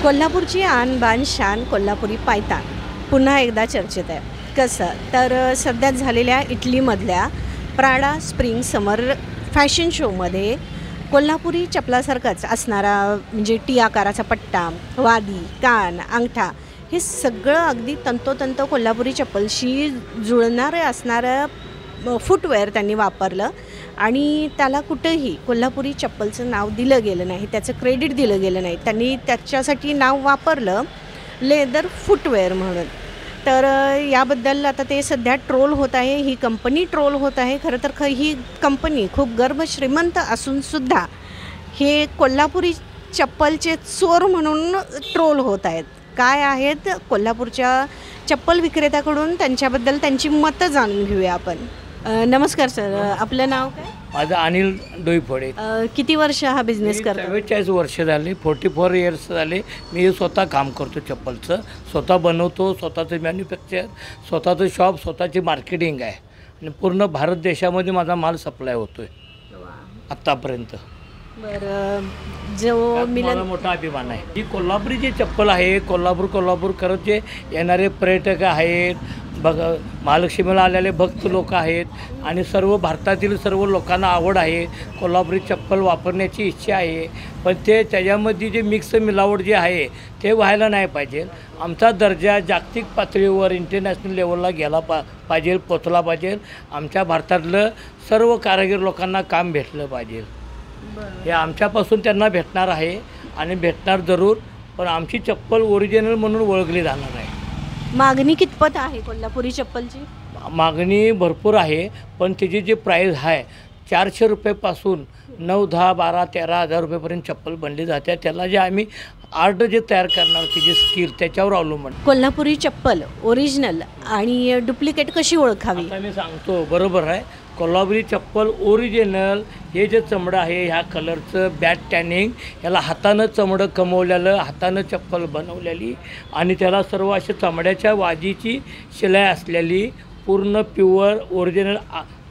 कोल्हापूरची आन बान शान कोल्हापुरी पायतान पुन्हा एकदा चर्चेत आहे. कसं तर सध्यात झालेल्या इटलीमधल्या प्राडा स्प्रिंग समर फॅशन शोमध्ये कोल्हापुरी चपलासारखाच असणारा म्हणजे टी आकाराचा पट्टा, वादी, कान, अंगठा हे सगळं अगदी तंतोतंत कोल्हापुरी चप्पलशी जुळणारं असणारं फुटवेअर त्यांनी वापरलं आणि त्याला कुठंही कोल्हापुरी चप्पलचं नाव दिलं गेलं नाही, त्याचं क्रेडिट दिलं गेलं नाही. त्यांनी त्याच्यासाठी नाव वापरलं लेदर फुटवेअर म्हणून. तर याबद्दल आता ते सध्या ट्रोल होत आहे, ही कंपनी ट्रोल होत आहे. खरं तर ही कंपनी खूप गर्भ श्रीमंत असूनसुद्धा हे कोल्हापुरी चप्पलचे चोर म्हणून ट्रोल होत आहेत. काय आहेत कोल्हापूरच्या चप्पल विक्रेत्याकडून त्यांच्याबद्दल त्यांची मतं जाणून घेऊया आपण. नमस्कार सर, आपलं नाव काय? माझं अनिल डोईफोडे. किती वर्ष हा बिझनेस करता? 44 वर्ष झाले, 44 इयर्स झाले. मी स्वतः काम करतो चप्पलचं, स्वतः बनवतो, स्वतःचं मॅन्युफॅक्चर, स्वतःचं शॉप, स्वतःची मार्केटिंग आहे आणि पूर्ण भारत देशामध्ये माझा माल सप्लाय होतो आहे आत्तापर्यंत. बरं, जो मला मोठा अभिमान आहे. ही कोल्हापुरी जी चप्पल आहे, कोल्हापूर करत जे येणारे पर्यटक आहेत, महालक्ष्मीला आलेले भक्त लोक आहेत आणि सर्व भारतातील सर्व लोकांना आवड आहे, कोल्हापुरी चप्पल वापरण्याची इच्छा आहे. पण त्याच्यामध्ये जे मिक्स मिलावट जे आहे ते व्हायला नाही पाहिजे. आमचा दर्जा जागतिक पातळीवर इंटरनॅशनल लेवलला गेला पाहिजे, पोचला पाहिजे. आमच्या भारतातलं सर्व कारागीर लोकांना काम भेटलं पाहिजे. हे आमच्यापासून त्यांना भेटणार आहे आणि भेटणार जरूर. पण आमची चप्पल ओरिजिनल म्हणून ओळखली जाणार आहे. मागणी कितपत आहे कोल्हापुरी चप्पलची? मागणी भरपूर आहे, पण त्याची जी प्राईस आहे 400 रुपयेपासून 9, 10, 12, 13 हजार रुपयेपर्यंत चप्पल बनली जाते. त्याला जे आम्ही आर्ट जे तयार करणार त्याची स्किल त्याच्यावर अवलंबून. कोल्हापुरी चप्पल ओरिजिनल आणि डुप्लिकेट कशी ओळखावी? आता मी सांगतो, बरोबर आहे. कोल्हापुरी चप्पल ओरिजिनल हे जे चमडं आहे ह्या कलरचं बॅट टॅनिंग, ह्याला हातानं चमडं कमवलेलं, हातानं चप्पल बनवलेली आणि त्याला सर्व असे चमड्याच्या वाजीची शिलाई असलेली पूर्ण प्युअर ओरिजिनल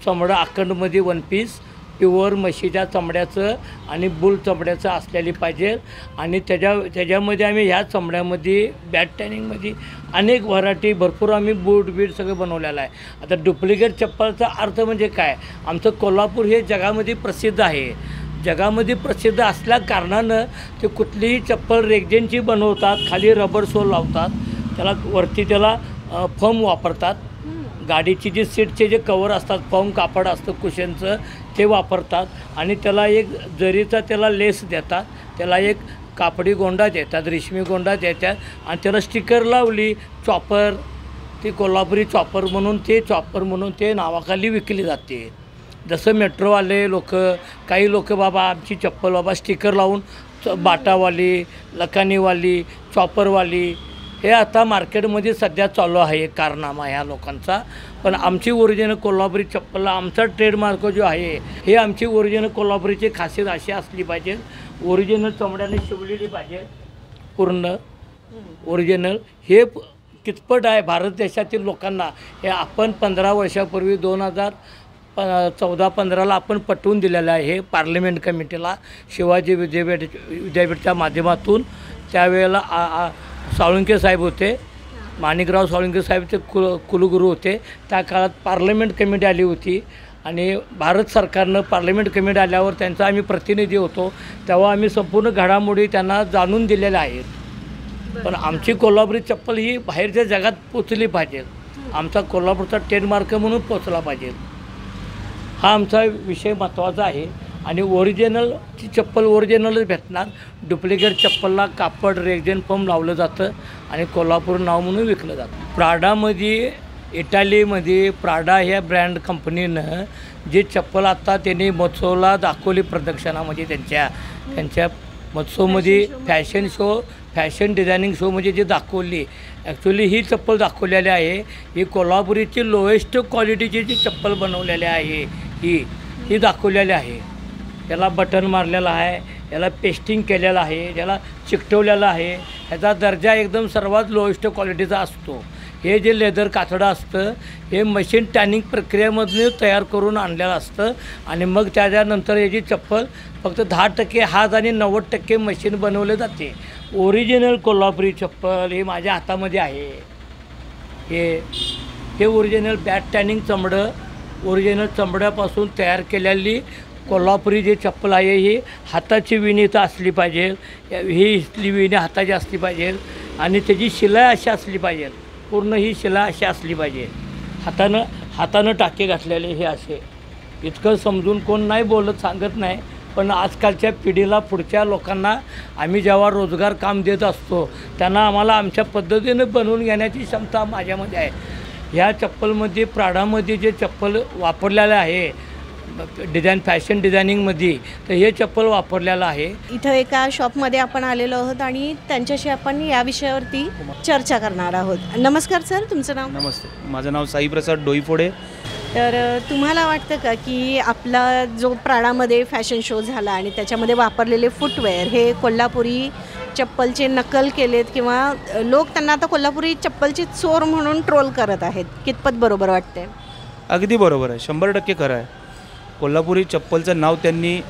चमडं अखंडमध्ये 1 पीस प्युअर म्हशीच्या चमड्याचं आणि बुल चमड्याचं असलेली पाहिजे. आणि त्याच्यामध्ये आम्ही ह्या चमड्यामध्ये बॅट टॅनिंगमध्ये अनेक व्हरायटी भरपूर आम्ही बूट सगळं बनवलेलं आहे. आता डुप्लिकेट चप्पलचा अर्थ म्हणजे काय? आमचं कोल्हापूर हे जगामध्ये प्रसिद्ध आहे. जगामध्ये प्रसिद्ध असल्या कारणानं ते कुठलीही चप्पल रेक्झिनची बनवतात, खाली रबर सोल लावतात, त्याला वरती त्याला फोम वापरतात. गाडीची जी सीटचे जे कवर असतात, फॉर्म कापड असतं कुशनचं, ते वापरतात आणि त्याला एक जरीचा त्याला लेस देतात, त्याला एक कापडी गोंडा देतात, रेशमी गोंडा देतात आणि त्याला स्टिकर लावली चॉपर, ती कोल्हापुरी चॉपर म्हणून ते नावाखाली विकली जाते. जसं मेट्रोवाले लोक, काही लोक बाबा आमची चप्पल बाबा स्टिकर लावून बाटावाली, लखानीवाली, चॉपरवाली, हे आता मार्केटमध्ये सध्या चालू आहे कारनामा ह्या लोकांचा. पण आमची ओरिजिनल कोल्हापुरी चप्पल, आमचा ट्रेडमार्क जो आहे हे आमची ओरिजिनल कोल्हापुरीची खासियत अशी असली पाहिजे. ओरिजिनल चमड्याने शिवलेली पाहिजे, पूर्ण ओरिजिनल. हे कितपट आहे भारत देशातील लोकांना हे आपण 15 वर्षापूर्वी 2014-15ला आपण पटवून दिलेलं आहे हे पार्लमेंट कमिटीला शिवाजी विद्यापीठच्या माध्यमातून. त्यावेळेला साळुंके साहेब होते, माणिकराव साळुंके साहेब ते कुलगुरू होते. त्या काळात पार्लमेंट कमिटी आली होती आणि भारत सरकारनं पार्लमेंट कमिटी आल्यावर त्यांचा आम्ही प्रतिनिधी होतो. तेव्हा आम्ही संपूर्ण घडामोडी त्यांना जाणून दिलेल्या आहेत. पण आमची कोल्हापुरी चप्पल ही बाहेरच्या जगात पोचली पाहिजे, आमचा कोल्हापूरचा ट्रेडमार्क म्हणून पोचला पाहिजे. हा आमचा विषय महत्त्वाचा आहे. आणि ओरिजिनलची चप्पल ओरिजिनलच भेटणार. डुप्लिकेट चप्पलला कापड रेक्झिन फोम लावलं जातं आणि कोल्हापूर नाव म्हणून विकलं जातं. प्राडामध्ये, इटालीमध्ये प्राडा ह्या ब्रँड कंपनीनं जी चप्पल आत्ता त्यांनी महोत्सवला दाखवली प्रदर्शनामध्ये, त्यांच्या महोत्सवमध्ये फॅशन डिझायनिंग शोमध्ये जी दाखवली, ॲक्च्युली ही चप्पल दाखवलेली आहे. ही कोल्हापुरीची लोएस्ट क्वालिटीची जी चप्पल बनवलेली आहे ही दाखवलेली आहे. याला बटन मारलेलं आहे, याला पेस्टिंग केलेलं आहे, याला चिकटवलेलं आहे. ह्याचा दर्जा एकदम सर्वात लोएस्ट क्वालिटीचा असतो. हे जे लेदर कातडं असतं हे मशीन टॅनिंग प्रक्रियेमधून तयार करून आणलेलं असतं आणि मग त्याच्यानंतर याची चप्पल फक्त 10% हात आणि 90% मशीन बनवले जाते. ओरिजिनल कोल्हापुरी चप्पल हे माझ्या हातामध्ये आहे. हे ओरिजिनल बॅट टॅनिंग चमडं, ओरिजिनल चमड्यापासून तयार केलेली कोल्हापुरी जी चप्पल आहे ही हाताची विणी इथं असली पाहिजे. ही इथली विणी हाताची असली पाहिजे आणि त्याची शिलाई अशी असली पाहिजे. पूर्ण ही शिलाई अशी असली पाहिजे. हातानं टाके घातलेले हे असे. इतकं समजून कोण नाही बोलत, सांगत नाही. पण आजकालच्या पिढीला, पुढच्या लोकांना आम्ही जेव्हा रोजगार काम देत असतो त्यांना आम्हाला आमच्या पद्धतीनं बनवून घेण्याची क्षमता माझ्यामध्ये आहे. ह्या चप्पलमध्ये, प्राडामध्ये जे चप्पल वापरलेलं आहे डिझाईन, फॅशन डिझायनिंगमध्ये, तर हे चप्पल वापरलेलं आहे. इथं एका शॉपमध्ये आपण आलेलो आहोत आणि त्यांच्याशी आपण या विषयावरती चर्चा करणार आहोत. नमस्कार सर, तुमचं नाव? नमस्ते, माझं नाव साईप्रसाद डोईफोडे. तर तुम्हाला वाटतं का की आपला जो प्राडामध्ये फॅशन शो झाला आणि त्याच्यामध्ये वापरलेले फुटवेअर हे कोल्हापुरी चप्पलचे नकल केलेत किंवा लोक त्यांना आता कोल्हापुरी चप्पलची चोर म्हणून ट्रोल करत आहेत, कितपत बरोबर वाटते? अगदी बरोबर आहे, 100% खरं आहे. कोल्हापुरी चप्पलचं नाव त्यांनी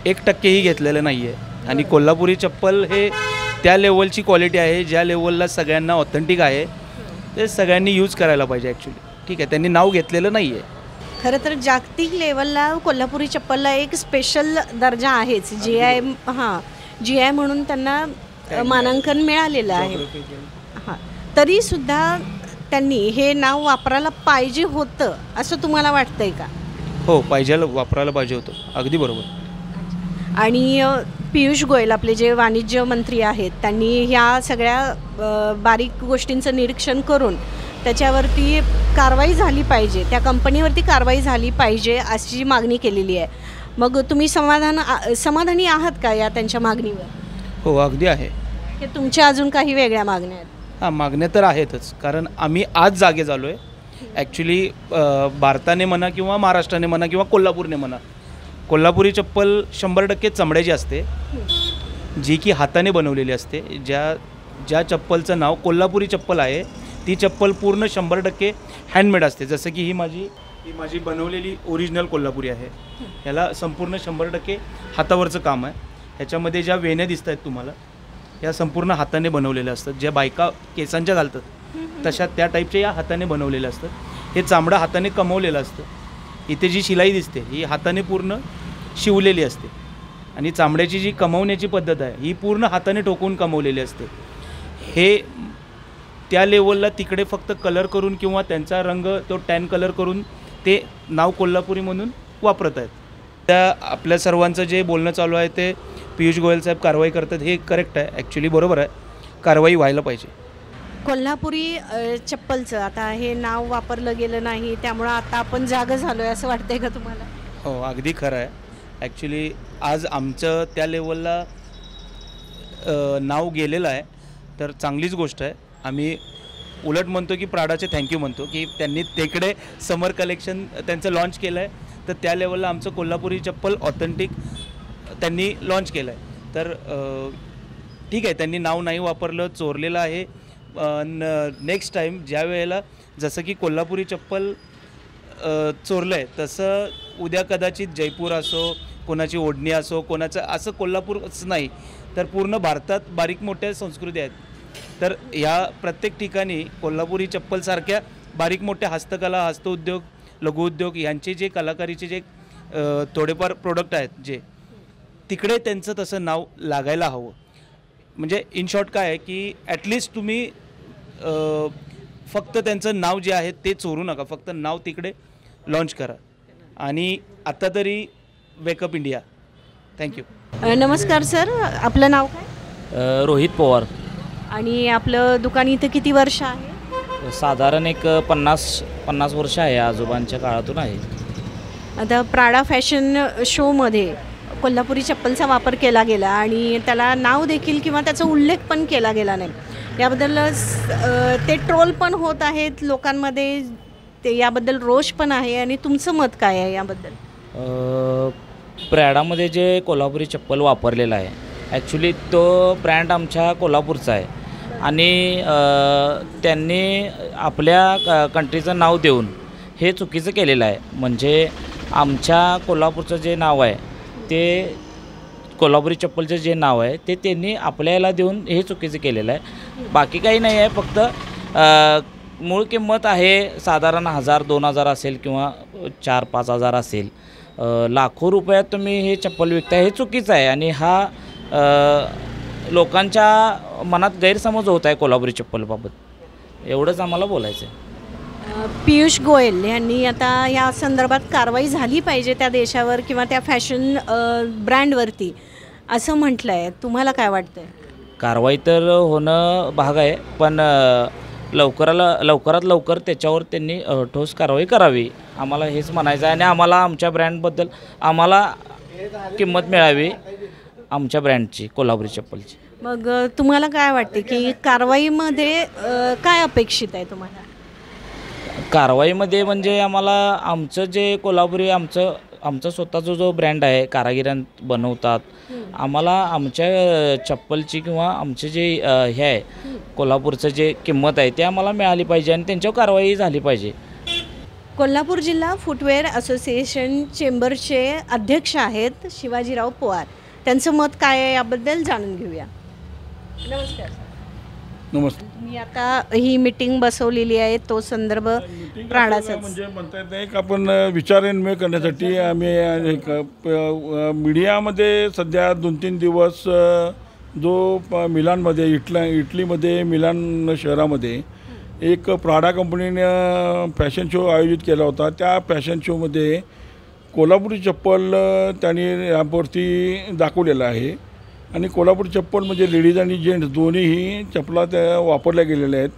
1%ही घेतलेलं नाही आहे आणि कोल्हापुरी चप्पल हे त्या लेवलची क्वालिटी आहे ज्या लेवलला सगळ्यांना ऑथेंटिक आहे. ते सगळ्यांनी यूज करायला पाहिजे ॲक्च्युली. ठीक आहे, त्यांनी नाव घेतलेलं नाही आहे. खरं तर जागतिक लेवलला कोल्हापुरी चप्पलला एक स्पेशल दर्जा आहेच. GI म्हणून त्यांना मानांकन मिळालेलं आहे. हां, तरीसुद्धा त्यांनी हे नाव वापरायला पाहिजे होतं असं तुम्हाला वाटतंय का? हो, वापरायला पाहिजे होतं. अगदी बरोबर. आणि पियुष गोयल आपले जे वाणिज्य मंत्री आहेत त्यांनी ह्या सगळ्या बारीक गोष्टींचं निरीक्षण करून त्याच्यावरती कारवाई झाली पाहिजे, त्या कंपनीवरती कारवाई झाली पाहिजे अशी मागणी केलेली आहे. मग तुम्ही समाधानी आहात का या त्यांच्या मागणीवर? हो, अगदी आहे. की तुमच्या अजून काही वेगळ्या मागण्या आहेत? हां, मागण्या तर आहेतच, कारण आम्ही आज जागे झालो आहे. ॲक्च्युली भारताने म्हणा किंवा महाराष्ट्राने म्हणा किंवा कोल्हापूरने म्हणा, कोल्हापुरी चप्पल 100% चमड्याची असते, जी की हाताने बनवलेली असते. ज्या चप्पलचं नाव कोल्हापुरी चप्पल आहे ती चप्पल पूर्ण 100% हँडमेड असते. जसं की ही माझी बनवलेली ओरिजिनल कोल्हापुरी आहे. ह्याला संपूर्ण 100% हातावरचं काम आहे. ह्याच्यामध्ये ज्या वेण्या दिसत आहेत तुम्हाला, या संपूर्ण हाताने बनवलेल्या असतात. ज्या बायका केसांच्या घालतात तशा त्या टाईपच्या या हाताने बनवलेल्या असतात. हे चामडं हाताने कमवलेलं असतं. इथे जी शिलाई दिसते ही हाताने पूर्ण शिवलेली असते आणि चामड्याची जी कमवण्याची पद्धत आहे ही पूर्ण हाताने टोकून कमवलेली असते. हे त्या लेवलला तिकडे फक्त कलर करून किंवा त्यांचा रंग तो टॅन कलर करून ते नाव कोल्हापुरी म्हणून वापरत आहेत. त्या आपल्या सर्वांचं जे बोलणं चालू आहे ते पियुष गोयल साहेब कारवाई करतात, हे करेक्ट आहे. ॲक्च्युली बरोबर आहे, कारवाई व्हायला पाहिजे. कोल्हापुरी चप्पलचं आता हे नाव वापरलं गेलं नाही, त्यामुळं आता आपण जागं झालो आहे असं वाटतंय का तुम्हाला? हो, अगदी खरं आहे. ॲक्च्युली आज आमचं त्या लेवलला नाव गेलेलं आहे तर चांगलीच गोष्ट आहे. आम्ही उलट म्हणतो की प्राडाचे थँक्यू म्हणतो की त्यांनी तिकडे समर कलेक्शन त्यांचं लॉन्च केलं आहे, तर त्या लेवलला आमचं कोल्हापुरी चप्पल ऑथेंटिक त्यांनी लॉन्च केलं आहे. तर ठीक आहे, त्यांनी नाव नाही वापरलं, चोरलेलं आहे. नेक्स्ट टाईम ज्या वेळेला जसं की कोल्हापुरी चप्पल चोरलं आहे तसं उद्या कदाचित जयपूर असो, कोणाची ओढणी असो, कोणाचं असं कोल्हापूरच नाही तर पूर्ण भारतात बारीक मोठ्या संस्कृती आहेत. तर या प्रत्येक ठिकाणी कोल्हापुरी चप्पलसारख्या बारीक मोठ्या हस्तकला, हस्तउद्योग, लघुउद्योग यांचे जे कलाकारीचे जे थोडेफार प्रोडक्ट आहेत जे तिकडे त्यांचं तसं नाव लागायला हवं. म्हणजे इन शॉर्ट काय आहे की ॲटलिस्ट तुम्ही फक्त त्यांचं नाव जे आहे ते चोरू नका, फक्त नाव तिकडे लॉन्च करा. आणि आता तरी वेकअप इंडिया. थँक्यू. नमस्कार सर, आपलं नाव काय? रोहित पवार. आणि आपलं दुकान इथं किती वर्ष आहे? साधारण एक 50 वर्ष आहे, आजोबांच्या काळातून आहे. आता प्राडा फॅशन शोमध्ये कोल्हापुरी चप्पलचा वापर केला गेला आणि त्याला नाव देखील किंवा त्याचा उल्लेख पण केला गेला नाही. याबद्दल ते ट्रोल पण होत आहेत लोकांमध्ये, ते याबद्दल रोष पण आहे. आणि तुमचं मत काय आहे याबद्दल? प्रॅडामध्ये जे कोल्हापुरी चप्पल वापरलेलं आहे ॲक्च्युली तो ब्रँड आमच्या कोल्हापूरचा आहे आणि त्यांनी आपल्या कंट्रीचं नाव देऊन हे चुकीचं केलेलं आहे. म्हणजे आमच्या कोल्हापूरचं जे नाव आहे ते कोल्हापुरी चप्पलचं जे नाव आहे ते त्यांनी आपल्याला देऊन हे चुकीचं केलेलं आहे. बाकी काही नाही आहे, फक्त मूळ किंमत आहे साधारण 1000-2000 असेल किंवा 4-5 हजार असेल. लाखो रुपयात तुम्ही हे चप्पल विकताय हे चुकीचं आहे आणि हा लोकांच्या मनात गैरसमज होत आहे कोल्हापुरी चप्पलबाबत. एवढंच आम्हाला बोलायचं आहे. पियुष गोयल यांनी आता या संदर्भात कारवाई झाली पाहिजे त्या देशावर किंवा त्या फॅशन ब्रँडवरती असं म्हटलं आहे. तुम्हाला काय वाटतं? कारवाई तर होणं भाग आहे, पण लवकरात लवकर त्याच्यावर त्यांनी ठोस कारवाई करावी आम्हाला हेच म्हणायचं आहे. आणि आम्हाला आमच्या ब्रँडबद्दल आम्हाला किंमत मिळावी आमच्या ब्रँडची, कोल्हापुरी चप्पलची. मग तुम्हाला काय वाटते की कारवाईमध्ये काय अपेक्षित आहे तुम्हाला? कारवाईमध्ये म्हणजे आम्हाला आमचं जे कोल्हापुरी आमचा स्वतःचा जो ब्रँड आहे, कारागिरांत बनवतात, आम्हाला आमच्या चप्पलची किंवा आमचे जे हे आहे कोल्हापूरचं जे किंमत आहे ते आम्हाला मिळाली पाहिजे आणि त्यांच्यावर कारवाई झाली पाहिजे. कोल्हापूर जिल्हा फुटवेअर असोसिएशन चेंबरचे अध्यक्ष आहेत शिवाजीराव पवार. त्यांचं मत काय आहे याबद्दल जाणून घेऊया. नमस्कार. नमस्ते. मी आता ही मीटिंग बसवलेली आहे, तो संदर्भ प्राडाचा म्हणजे म्हणता येत नाही की आपण विचारविनिमय करण्यासाठी आम्ही मीडियामध्ये सध्या 2-3 दिवस जो मिलानमध्ये इटलीमध्ये मिलान शहरामध्ये एक प्राडा कंपनीने फॅशन शो आयोजित केला होता. त्या फॅशन शोमध्ये कोल्हापुरी चप्पल त्यांनी यावरती दाखवलेलं आहे आणि कोल्हापुरी चप्पल म्हणजे लेडीज आणि जेंट्स दोन्हीही चपला त्या वापरल्या गेलेल्या आहेत.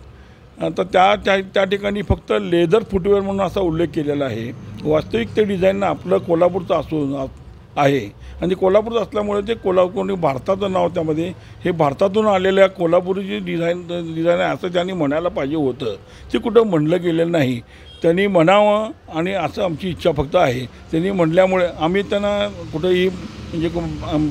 तर त्या ठिकाणी फक्त लेदर फुटवेअर म्हणून असा उल्लेख केलेला आहे. वास्तविक ते डिझाईन आपलं कोल्हापूरचं असून आहे आणि कोल्हापूरचं असल्यामुळे ते कोल्हापूर भारताचं नाव त्यामध्ये हे भारतातून आलेल्या कोल्हापुरीची डिझाईन आहे असं त्यांनी म्हणायला पाहिजे होतं. ते कुठं म्हणलं गेलेलं नाही. त्यांनी म्हणावं आणि असं आमची इच्छा फक्त आहे. त्यांनी म्हटल्यामुळे आम्ही त्यांना कुठंही म्हणजे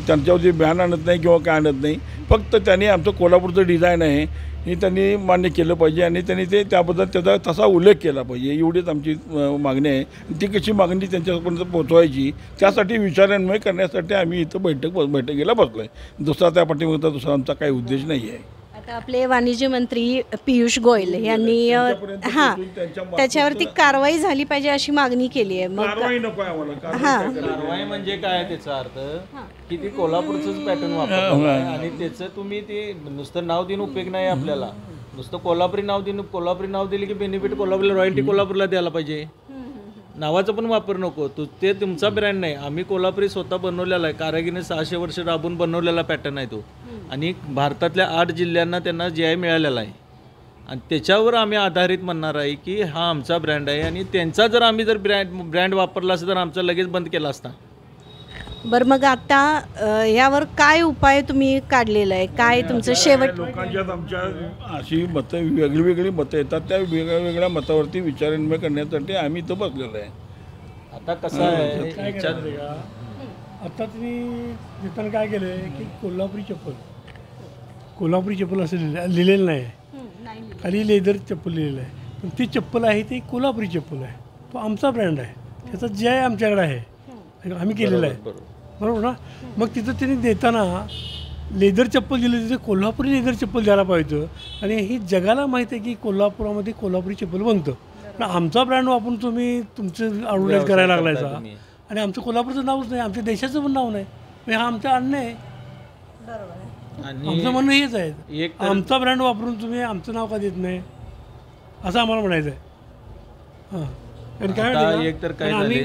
त्यांच्यावर जे बॅन आणत नाही किंवा काय आणत नाही. फक्त त्यांनी आमचं कोल्हापूरचं डिझाईन आहे हे त्यांनी मान्य केलं पाहिजे आणि त्यांनी ते त्याबद्दल त्याचा तसा उल्लेख केला पाहिजे. एवढीच आमची मागणी आहे. ती कशी मागणी त्यांच्यापर्यंत पोहोचवायची त्यासाठी विचारविनिमय करण्यासाठी आम्ही इथं बैठकीला बसलो आहे. दुसरा त्या पाठीमागचा दुसरा आमचा काही उद्देश नाही आहे. आता आपले वाणिज्य मंत्री पियुष गोयल यांनी त्याच्यावरती कारवाई झाली पाहिजे अशी मागणी केली आहे. मग कारवाई म्हणजे काय त्याचा अर्थ की ती कोल्हापूरचंच पॅटर्न वापरलं आणि त्याचं तुम्ही ते नुसतं नाव देऊन उपयोग नाही. आपल्याला नुसतं कोल्हापुरी नाव दिले की बेनिफिट कोल्हापूरला, रॉयल्टी कोल्हापूरला द्यायला पाहिजे. नावाचा पण वापर नको. ते तुमचा ब्रँड नाही. आम्ही कोल्हापुरी स्वतः बनवलेला आहे. कारागिरीने 600 वर्ष राबून बनवलेला पॅटर्न आहे तो आणि भारतातल्या 8 जिल्ह्यांना त्यांना GI मिळालेला आहे आणि त्याच्यावर आम्ही आधारित म्हणणार आहे की हा आमचा ब्रँड आहे आणि त्यांचा जर आम्ही जर ब्रँड वापरला असता तर आमचा लगेच बंद केला असता. बरं, मग आता यावर काय उपाय तुम्ही काढलेला आहे? काय तुमचं शेवट? लोकांच्यात आमच्या अशी मतं वेगळी मतं येतात. त्या वेगळ्या मतावरती विचारविनिमय करण्यासाठी आम्ही इथं बसलेलो आहे. आता कसं आहे आता तुम्ही देताना काय केलं आहे की कोल्हापुरी चप्पल असं लिहिलेलं नाही. खाली लेदर चप्पल लिहिलेलं आहे, पण ती चप्पल आहे ती कोल्हापुरी चप्पल आहे. तो आमचा ब्रँड आहे. त्याचा GI आमच्याकडे आहे, आम्ही केलेलं आहे. बरोबर ना? मग तिथं त्यांनी देताना लेदर चप्पल दिली, तिथे कोल्हापुरी लेदर चप्पल द्यायला पाहिजे. आणि ही जगाला माहिती आहे की कोल्हापुरामध्ये कोल्हापुरी चप्पल बनतं. पण आमचा ब्रँड वापरून तुम्ही तुमचं ॲडव्हर्टाईज करायला लागलायचा आणि आमचं कोल्हापूरचं नावच नाही, आमच्या देशाचं पण नाव नाही. म्हणजे हा आमचा अन्याय आहे. आमचं म्हणणं हेच आहे, आमचा ब्रँड वापरून तुम्ही आमचं नाव का देत नाही असं आम्हाला म्हणायचं आहे. हां, कारण काय आम्ही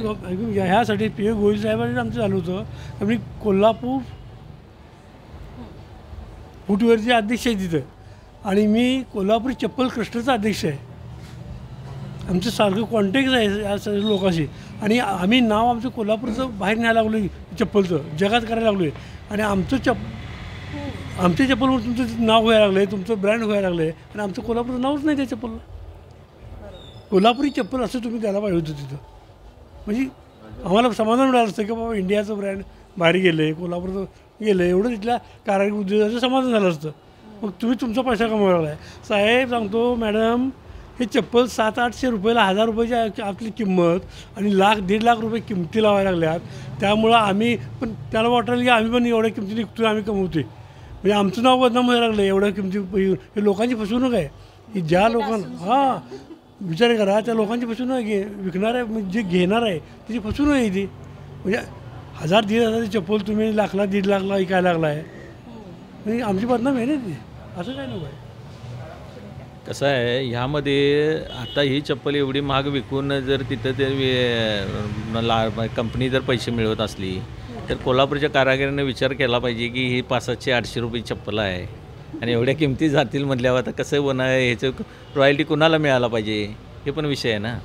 ह्यासाठी पियुष गोयल साहेबांनी आमचं चालू होतं. आम्ही कोल्हापूर फुटवेअरचे अध्यक्ष आहे तिथं आणि मी कोल्हापुरी चप्पल क्लस्टरचा अध्यक्ष आहे. आमचं सारखं कॉन्टॅक्ट आहे या सगळ्या लोकांशी आणि आम्ही नाव आमचं कोल्हापूरचं बाहेर न्यायला लागलो आहे, चप्पलचं जगात करायला लागलो आहे. आणि आमच्या चप्पलवर तुमचं नाव व्हायला लागलं आहे, तुमचं ब्रँड व्हायला लागलं आहे आणि आमचं कोल्हापूरचं नावच नाही त्या चप्पलला. कोल्हापुरी चप्पल असं तुम्ही द्यायला पाहिजे होतं तिथं. म्हणजे आम्हाला समाधान मिळालं असतं की बाबा इंडियाचं ब्रँड बाहेर गेलं आहे, कोल्हापूरचं गेलं आहे, एवढं तिथल्या कारागीर उद्योगाचं समाधान झालं असतं. मग तुम्ही तुमचा पैसा कमवायला आहे. साहेब सांगतो मॅडम, हे चप्पल 700-800 रुपयाला 1000 रुपयाची आपली किंमत आणि 1,00,000-1.5 लाख रुपये किमती लावायला लागल्यात. त्यामुळं आम्ही पण त्याला वाटायला की आम्ही पण एवढ्या किमती विकतो, आम्ही कमवते, म्हणजे आमचं नाव बदनाम व्हायला लागलं एवढ्या किमती. हे लोकांची फसवणूक आहे की ज्या लोकांना विचार करा, त्या लोकांची फसवणूक आहे. विकणार आहे जे घेणार आहे त्याची फसवणूक आहे ती. म्हणजे 1,000-1,500 चप्पल तुम्ही 1,00,000-1.5 विकायला लागला आहे, म्हणजे आमची बदनाम आहे ना ती. असं काय नको आहे. कसं आहे ह्यामध्ये आता ही चप्पल एवढी महाग विकून जर तिथं ते कंपनी जर पैसे मिळवत असली तर कोल्हापूरच्या कारागिरांनी विचार केला पाहिजे की ही 500-800 रुपये चप्पल आहे आणि एवढ्या किमती जातील म्हटल्यावर आता कसं होणार, ह्याचं रॉयल्टी कुणाला मिळाला पाहिजे, हे पण विषय आहे ना.